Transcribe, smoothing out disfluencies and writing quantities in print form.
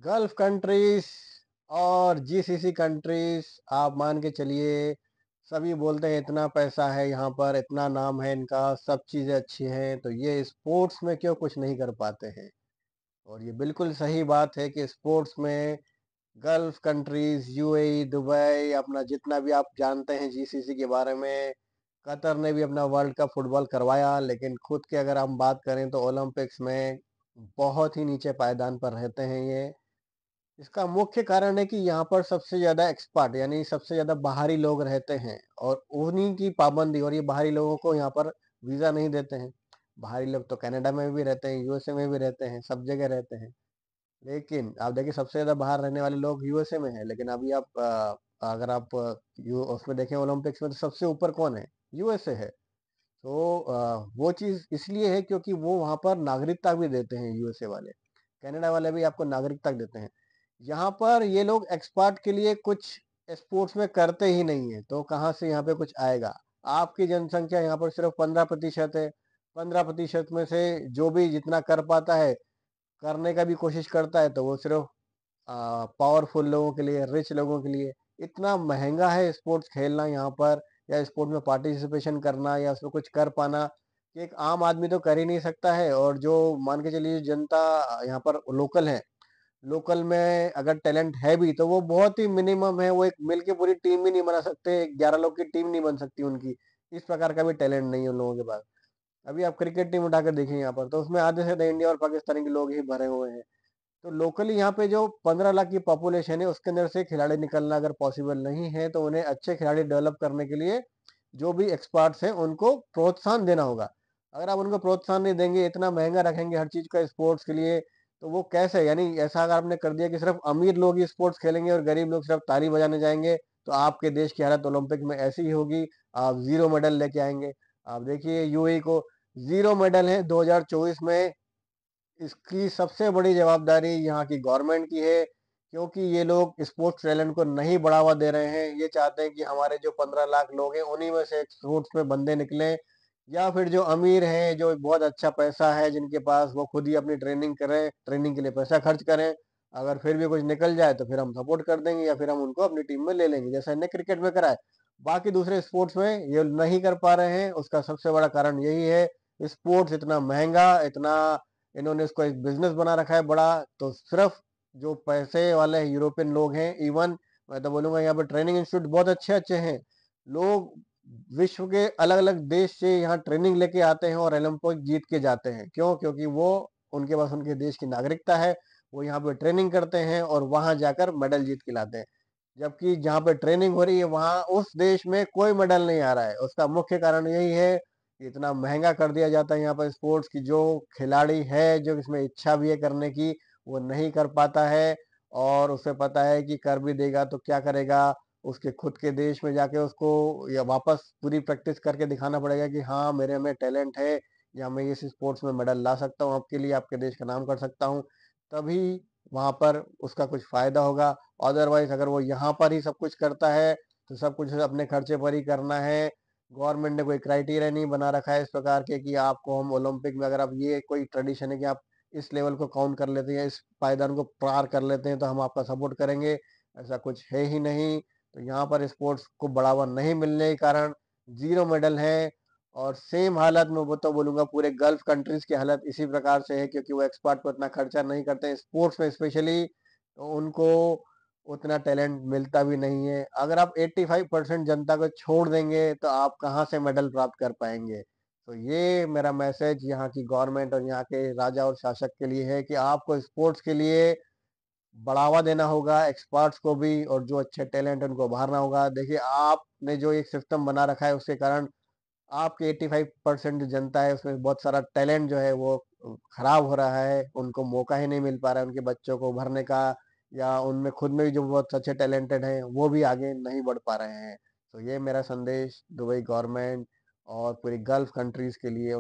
Gulf countries और GCC countries आप मान के चलिए, सभी बोलते हैं इतना पैसा है यहाँ पर, इतना नाम है इनका, सब चीज़ें अच्छी हैं, तो ये स्पोर्ट्स में क्यों कुछ नहीं कर पाते हैं। और ये बिल्कुल सही बात है कि स्पोर्ट्स में गल्फ कंट्रीज, यूएई, दुबई, अपना जितना भी आप जानते हैं जीसीसी के बारे में, कतर ने भी अपना वर्ल्ड कप फुटबॉल करवाया, लेकिन खुद की अगर हम बात करें तो ओलंपिक्स में बहुत ही नीचे पायदान पर रहते हैं ये। इसका मुख्य कारण है कि यहाँ पर सबसे ज़्यादा एक्सपर्ट यानी सबसे ज़्यादा बाहरी लोग रहते हैं, और उन्हीं की पाबंदी, और ये बाहरी लोगों को यहाँ पर वीज़ा नहीं देते हैं। बाहरी लोग तो कनाडा में भी रहते हैं, यूएसए में भी रहते हैं, सब जगह रहते हैं। लेकिन आप देखिए सबसे ज़्यादा बाहर रहने वाले लोग यूएसए में हैं, लेकिन अभी आप अगर आप उसमें देखें ओलंपिक्स में, तो सबसे ऊपर कौन है? यूएसए है। तो वो चीज़ इसलिए है क्योंकि वो वहाँ पर नागरिकता भी देते हैं यूएसए वाले। कनाडा वाले भी आपको नागरिकता देते हैं। यहाँ पर ये लोग एक्सपर्ट के लिए कुछ स्पोर्ट्स में करते ही नहीं है, तो कहाँ से यहाँ पे कुछ आएगा। आपकी जनसंख्या यहाँ पर सिर्फ 15% है। 15% में से जो भी जितना कर पाता है, करने का भी कोशिश करता है, तो वो सिर्फ पावरफुल लोगों के लिए, रिच लोगों के लिए। इतना महंगा है स्पोर्ट्स खेलना यहाँ पर, या स्पोर्ट में पार्टिसिपेशन करना, या उसमें कुछ कर पाना, कि एक आम आदमी तो कर ही नहीं सकता है। और जो मान के चलिए जनता यहाँ पर लोकल है, लोकल में अगर टैलेंट है भी तो वो बहुत ही मिनिमम है। वो एक मिल के पूरी टीम भी नहीं बना सकते, 11 लोग की टीम नहीं बन सकती उनकी। इस प्रकार का भी टैलेंट नहीं है उन लोगों के पास। अभी आप क्रिकेट टीम उठाकर देखिए यहाँ पर, तो उसमें आधे से ज्यादा इंडिया और पाकिस्तान के लोग ही भरे हुए हैं। तो लोकली यहाँ पे जो 15 लाख की पॉपुलेशन है, उसके अंदर से खिलाड़ी निकलना अगर पॉसिबल नहीं है, तो उन्हें अच्छे खिलाड़ी डेवलप करने के लिए जो भी एक्सपर्ट्स हैं उनको प्रोत्साहन देना होगा। अगर आप उनको प्रोत्साहन नहीं देंगे, इतना महंगा रखेंगे हर चीज का स्पोर्ट्स के लिए, तो वो कैसे, यानी ऐसा अगर आपने कर दिया कि सिर्फ अमीर लोग ही स्पोर्ट्स खेलेंगे और गरीब लोग सिर्फ ताली बजाने जाएंगे, तो आपके देश की हालत ओलंपिक में ऐसी ही होगी। आप जीरो मेडल लेके आएंगे। आप देखिए यूएई को जीरो मेडल है 2024 में। इसकी सबसे बड़ी जवाबदारी यहाँ की गवर्नमेंट की है, क्योंकि ये लोग स्पोर्ट्स टैलेंट को नहीं बढ़ावा दे रहे हैं। ये चाहते हैं कि हमारे जो 15 लाख लोग हैं उन्हीं में से स्पोर्ट्स में बंदे निकलें, या फिर जो अमीर हैं, जो बहुत अच्छा पैसा है जिनके पास, वो खुद ही अपनी ट्रेनिंग करें, ट्रेनिंग के लिए पैसा खर्च करें। अगर फिर भी कुछ निकल जाए तो फिर हम सपोर्ट कर देंगे, या फिर हम उनको अपनी टीम में ले लेंगे, जैसा इन्हें क्रिकेट में करा है। बाकी दूसरे स्पोर्ट्स में ये नहीं कर पा रहे हैं, उसका सबसे बड़ा कारण यही है। स्पोर्ट्स इतना महंगा, इतना इन्होंने इसको एक बिजनेस बना रखा है बड़ा। तो सिर्फ जो पैसे वाले यूरोपियन लोग हैं, इवन मैं तो बोलूंगा यहाँ पे ट्रेनिंग इंस्टीट्यूट बहुत अच्छे अच्छे हैं। लोग विश्व के अलग अलग देश से यहाँ ट्रेनिंग लेके आते हैं और ओलंपिक जीत के जाते हैं। क्यों? क्योंकि वो उनके पास उनके देश की नागरिकता है। वो यहाँ पे ट्रेनिंग करते हैं और वहां जाकर मेडल जीत के लाते हैं। जबकि जहाँ पे ट्रेनिंग हो रही है, वहां उस देश में कोई मेडल नहीं आ रहा है। उसका मुख्य कारण यही है कि इतना महंगा कर दिया जाता है यहाँ पर स्पोर्ट्स की। जो खिलाड़ी है, जो इसमें इच्छा भी है करने की, वो नहीं कर पाता है। और उसे पता है कि कर भी देगा तो क्या करेगा, उसके खुद के देश में जाके उसको या वापस पूरी प्रैक्टिस करके दिखाना पड़ेगा कि हाँ मेरे में टैलेंट है, या मैं इस स्पोर्ट्स में मेडल ला सकता हूँ, आपके लिए, आपके देश का नाम कर सकता हूँ। तभी वहां पर उसका कुछ फायदा होगा। अदरवाइज अगर वो यहाँ पर ही सब कुछ करता है, तो सब कुछ अपने खर्चे पर ही करना है। गवर्नमेंट ने कोई क्राइटेरिया नहीं बना रखा है इस प्रकार के कि आपको हम ओलंपिक में, अगर आप ये कोई ट्रेडिशन है कि आप इस लेवल को काउंट कर लेते हैं, इस पायदान को पार कर लेते हैं, तो हम आपका सपोर्ट करेंगे। ऐसा कुछ है ही नहीं। तो यहाँ पर स्पोर्ट्स को बढ़ावा नहीं मिलने के कारण जीरो मेडल है। और सेम हालत में वो तो बोलूंगा पूरे गल्फ कंट्रीज की हालत इसी प्रकार से है, क्योंकि वो एक्सपर्ट पर इतना खर्चा नहीं करते हैं स्पोर्ट्स में स्पेशली, तो उनको उतना टैलेंट मिलता भी नहीं है। अगर आप 85% जनता को छोड़ देंगे, तो आप कहाँ से मेडल प्राप्त कर पाएंगे। तो ये मेरा मैसेज यहाँ की गवर्नमेंट और यहाँ के राजा और शासक के लिए है कि आपको स्पोर्ट्स के लिए बढ़ावा देना होगा, एक्सपर्ट्स को भी, और जो अच्छे टैलेंट उनको उभारना होगा। देखिए आपने जो एक सिस्टम बना रखा है, उसके कारण आपके 85% जो जनता है, उसमें बहुत सारा टैलेंट जो है वो खराब हो रहा है। उनको मौका ही नहीं मिल पा रहा है उनके बच्चों को उभरने का, या उनमें खुद में भी जो बहुत अच्छे टैलेंटेड हैं वो भी आगे नहीं बढ़ पा रहे हैं। तो ये मेरा संदेश दुबई गवर्नमेंट और पूरी गल्फ कंट्रीज के लिए